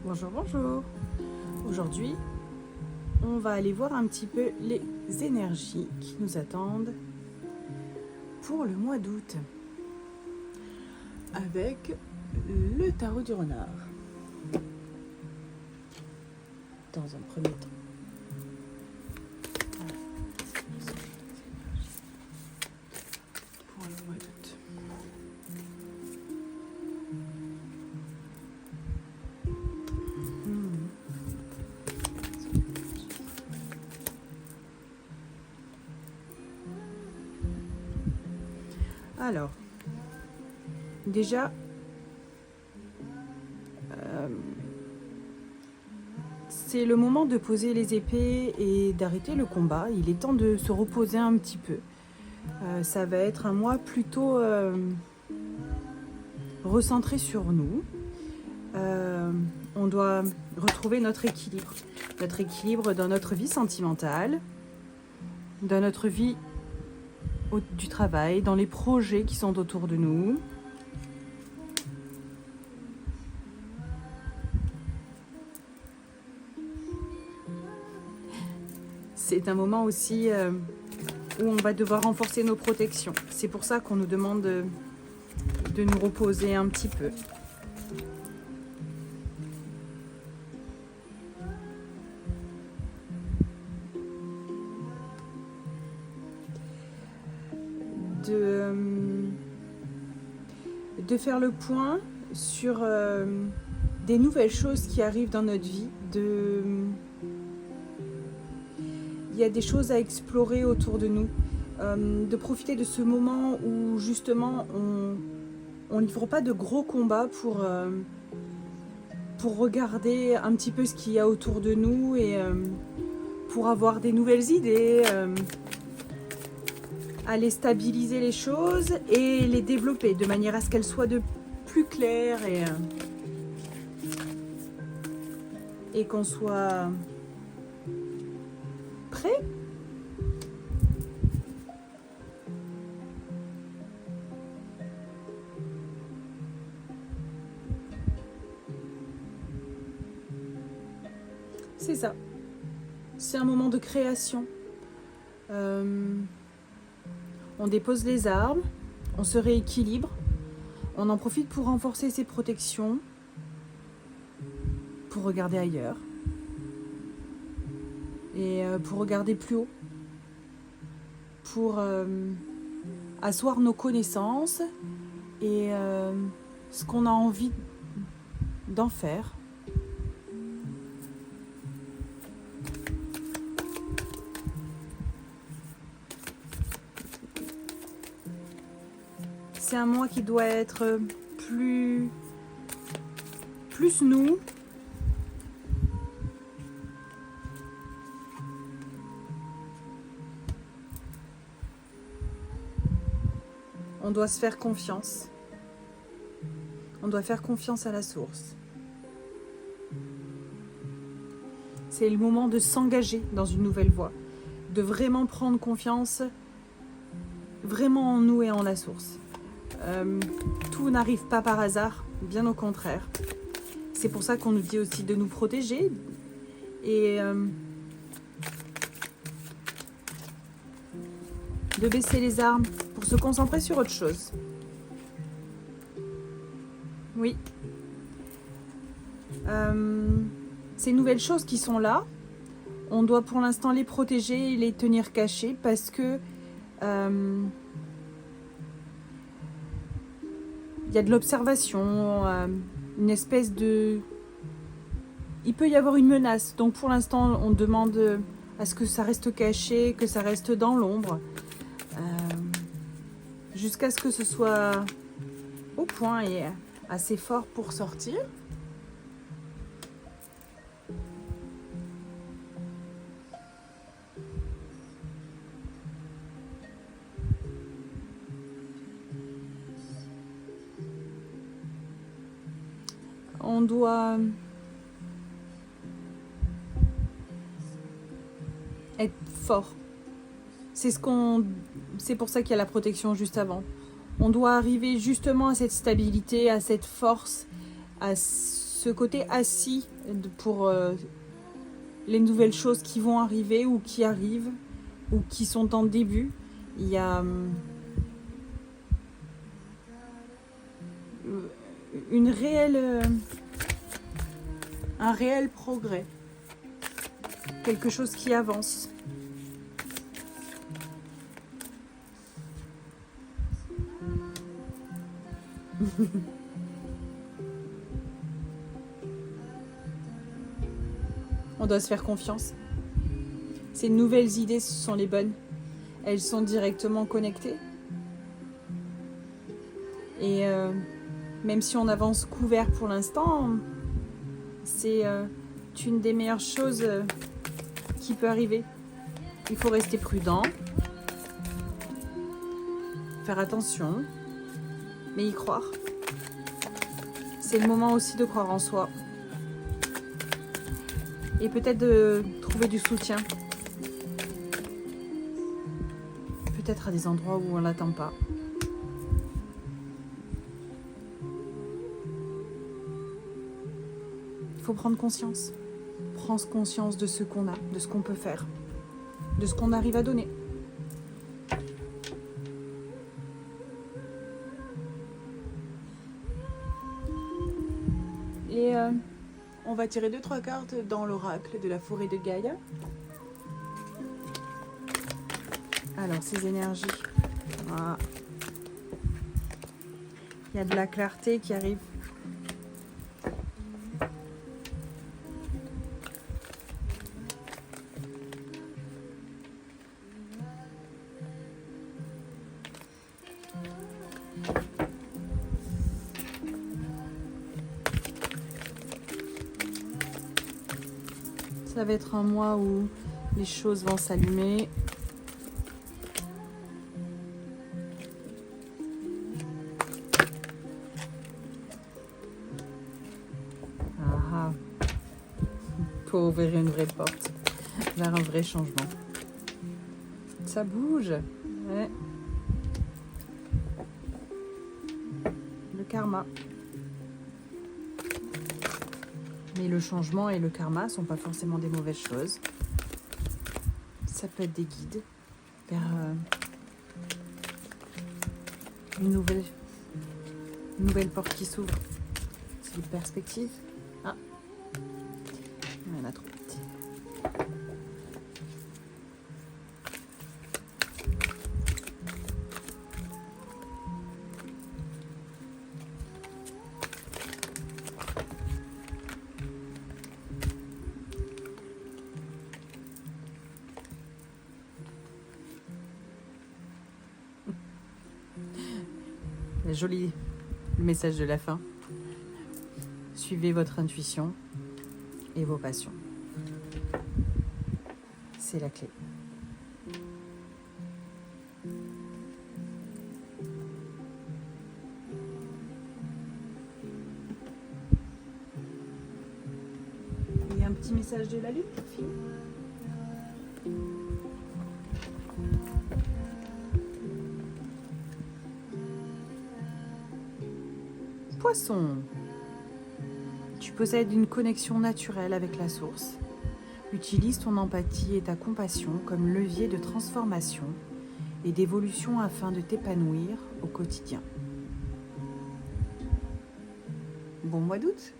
Bonjour, bonjour. Aujourd'hui, on va aller voir un petit peu les énergies qui nous attendent pour le mois d'août avec le tarot du renard. Dans un premier temps. Pour le mois d'août. Alors, déjà, c'est le moment de poser les épées et d'arrêter le combat. Il est temps de se reposer un petit peu. Ça va être un mois plutôt recentré sur nous. On doit retrouver notre équilibre dans notre vie sentimentale, dans notre vie du travail, dans les projets qui sont autour de nous. C'est un moment aussi où on va devoir renforcer nos protections. C'est pour ça qu'on nous demande de nous reposer un petit peu. De faire le point sur des nouvelles choses qui arrivent dans notre vie. Il y a des choses à explorer autour de nous. De profiter de ce moment où justement on livre pas de gros combats pour regarder un petit peu ce qu'il y a autour de nous et pour avoir des nouvelles idées, aller stabiliser les choses et les développer de manière à ce qu'elles soient de plus claires et qu'on soit prêt. C'est ça. C'est un moment de création. On dépose les arbres, on se rééquilibre, on en profite pour renforcer ses protections, pour regarder ailleurs et pour regarder plus haut, pour asseoir nos connaissances et ce qu'on a envie d'en faire. C'est un mois qui doit être plus nous. On doit se faire confiance. On doit faire confiance à la source. C'est le moment de s'engager dans une nouvelle voie, de vraiment prendre confiance vraiment en nous et en la source. Tout n'arrive pas par hasard, bien au contraire. C'est pour ça qu'on nous dit aussi de nous protéger et de baisser les armes pour se concentrer sur autre chose. Oui. Ces nouvelles choses qui sont là, on doit pour l'instant les protéger et les tenir cachées parce que il y a de l'observation, une espèce de... Il peut y avoir une menace. Donc pour l'instant, on demande à ce que ça reste caché, que ça reste dans l'ombre. Jusqu'à ce que ce soit au point et assez fort pour sortir. On doit être fort. C'est pour ça qu'il y a la protection juste avant. On doit arriver justement à cette stabilité, à cette force, à ce côté assis pour les nouvelles choses qui vont arriver ou qui arrivent ou qui sont en début. Il y a un réel progrès, quelque chose qui avance. On doit se faire confiance. Ces nouvelles idées, ce sont les bonnes. Elles sont directement connectées. Et même si on avance couvert pour l'instant, c'est une des meilleures choses qui peut arriver. Il faut rester prudent, faire attention, mais y croire. C'est le moment aussi de croire en soi. Et peut-être de trouver du soutien. Peut-être à des endroits où on ne l'attend pas. Il faut prendre conscience. Prendre conscience de ce qu'on a, de ce qu'on peut faire, de ce qu'on arrive à donner. Et on va tirer 2-3 cartes dans l'oracle de la forêt de Gaïa. Alors, ces énergies. Voilà. Il y a de la clarté qui arrive. Ça va être un mois où les choses vont s'allumer. Ah, pour ouvrir une vraie porte vers un vrai changement. Ça bouge. Ouais. Le karma. Mais le changement et le karma ne sont pas forcément des mauvaises choses. Ça peut être des guides vers une nouvelle porte qui s'ouvre. C'est une perspective. Ah, il y en a trop. Joli message de la fin. Suivez votre intuition et vos passions. C'est la clé. Il y a un petit message de la lune, fille. Poisson, tu possèdes une connexion naturelle avec la source. Utilise ton empathie et ta compassion comme levier de transformation et d'évolution afin de t'épanouir au quotidien. Bon mois d'août!